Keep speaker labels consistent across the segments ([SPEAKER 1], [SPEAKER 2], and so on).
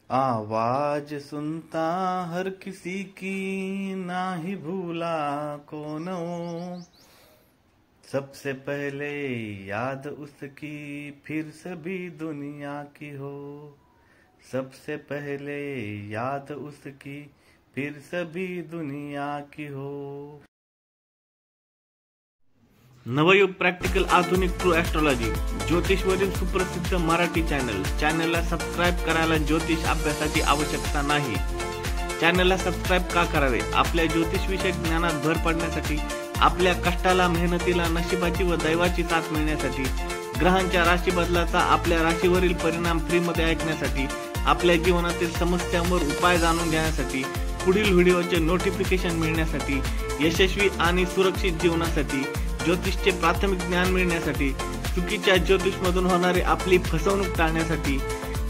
[SPEAKER 1] आवाज सुनता हर किसी की, ना ही भूला कौन हो। सबसे पहले याद उसकी, फिर सभी दुनिया की हो। सबसे पहले याद उसकी, फिर सभी दुनिया की हो। नवयुग प्रॅक्टिकल आधुनिक ट्रू ॲस्ट्रॉलॉजी ज्योतिषवरील सुप्रसिद्ध मराठी चॅनलला सबस्क्राईब करायला ज्योतिष अभ्यासाची आवश्यकता नाही। चॅनलला सबस्क्राईब का करावे? आपल्या ज्योतिषविषयक ज्ञानात भर पडण्यासाठी, आपल्या कष्टाला, मेहनतीला, नशिबाची व दैवाची साथ मिळण्यासाठी, ग्रहांच्या राशी बदलाचा आपल्या राशीवरील परिणाम फ्रीमध्ये ऐकण्यासाठी, आपल्या जीवनातील समस्यांवर उपाय जाणून घेण्यासाठी, पुढील व्हिडिओचे नोटिफिकेशन मिळण्यासाठी, यशस्वी आणि सुरक्षित जीवनासाठी, ज्योतिषचे प्राथमिक ज्ञान मिळण्यासाठी, चुकीच्या ज्योतिषमधून होणारी आपली फसवणूक टाळण्यासाठी,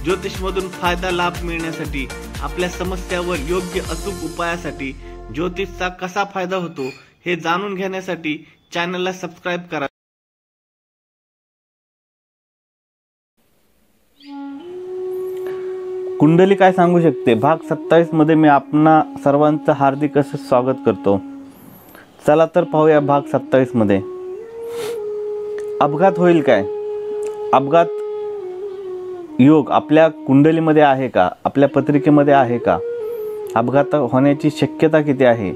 [SPEAKER 1] ज्योतिषमधून फायदा लाभ मिळण्यासाठी, आपल्या समस्यावर योग्य अचूक उपायासाठी, ज्योतिषचा कसा फायदा होतो हे जाणून घेण्यासाठी चॅनलला सबस्क्राईब करा। कुंडली काय सांगू शकते भाग 27 मध्ये मी आपणा सर्वांचं हार्दिक असं स्वागत करतो। चला तर पाहूया भाग 27 मध्ये अपघात होईल काय? अपघात योग आपल्या कुंडलीमध्ये आहे का? आपल्या पत्रिकेमध्ये आहे का? अपघात होण्याची शक्यता किती आहे?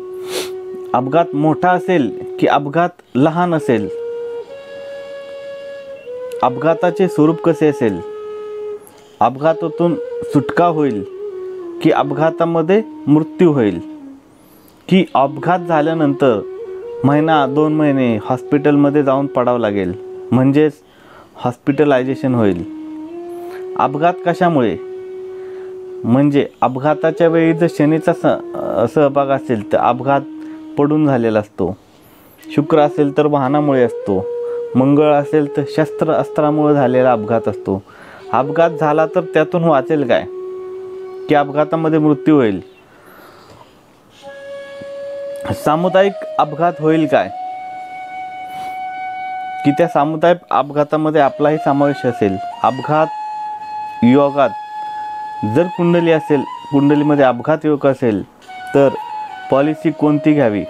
[SPEAKER 1] अपघात मोठा असेल की अपघात लहान असेल? अपघाताचे स्वरूप कसे असेल? अपघातातून सुटका होईल की अपघातामध्ये मृत्यू होईल? की अपघात झाल्यानंतर महिना 2 महिने हॉस्पिटलमध्ये जाऊन पडावं लागेल, म्हणजेच हॉस्पिटलायझेशन होईल? अपघात कशामुळे? म्हणजे अपघाताच्या वेळी जर शनीचा सहभाग असेल तर अपघात पडून झालेला असतो, शुक्र असेल तर वाहनामुळे असतो, मंगळ असेल तर शस्त्र अस्त्रामुळे झालेला अपघात असतो। अपघात झाला तर त्यातून वाचेल काय? की अपघातामध्ये मृत्यू होईल? सामुदायिक अपघात होईल काय? की त्या सामुदायिक अपघातामध्ये आपलाही समावेश असेल? अपघात योगात जर कुंडली असेल, कुंडलीमध्ये अपघात योग असेल तर पॉलिसी कोणती घ्यावी?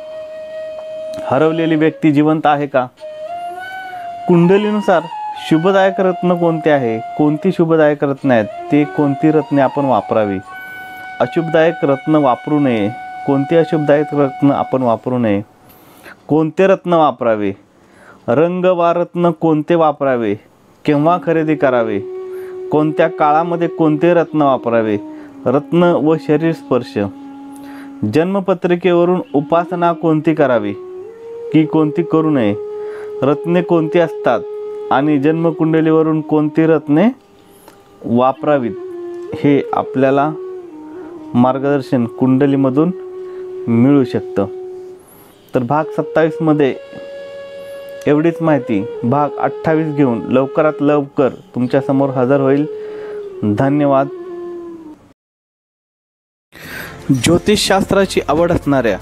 [SPEAKER 1] हरवलेली व्यक्ती जिवंत आहे का? कुंडलीनुसार शुभदायक रत्न कोणते आहे, कोणती शुभदायक रत्न आहेत, ते कोणती रत्ने आपण वापरावी? अशुभदायक रत्न वापरू नये, कोणते अशुभदायक रत्न आपण वापरू नये? कोणते रत्न वापरावे? रंग वा रत्न कोणते वापरावे? केव्हा खरेदी करावे? कोणत्या काळामध्ये कोणते रत्न वापरावे? रत्न व शरीर स्पर्श। जन्मपत्रिकेवरून उपासना कोणती करावी की कोणती करू नये? रत्ने कोणती असतात आणि जन्मकुंडलीवरून कोणती रत्ने वापरावीत, हे आपल्याला मार्गदर्शन कुंडलीमधून मिळू शकतं। तर भाग 27 मध्ये एवढीच माहिती। भाग 28 घेऊन लवकरात लवकर तुमच्या समोर हजर होईल। धन्यवाद। ज्योतिषशास्त्राची आवड असणाऱ्या,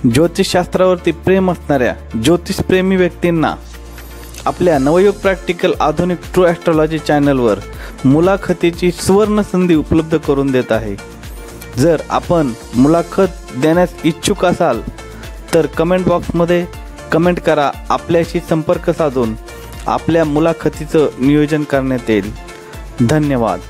[SPEAKER 1] ज्योतिषशास्त्रावरती प्रेम असणाऱ्या ज्योतिषप्रेमी व्यक्तींना आपल्या नवयुग प्रॅक्टिकल आधुनिक ट्रू ॲस्ट्रॉलॉजी चॅनलवर मुलाखतीची सुवर्ण संधी उपलब्ध करून देत आहे। जर आपण मुलाखत देण्यास इच्छुक असाल तर कमेंट बॉक्समध्ये कमेंट करा। आपल्याशी संपर्क साधून आपल्या मुलाखतीचं नियोजन करण्यात येईल। धन्यवाद।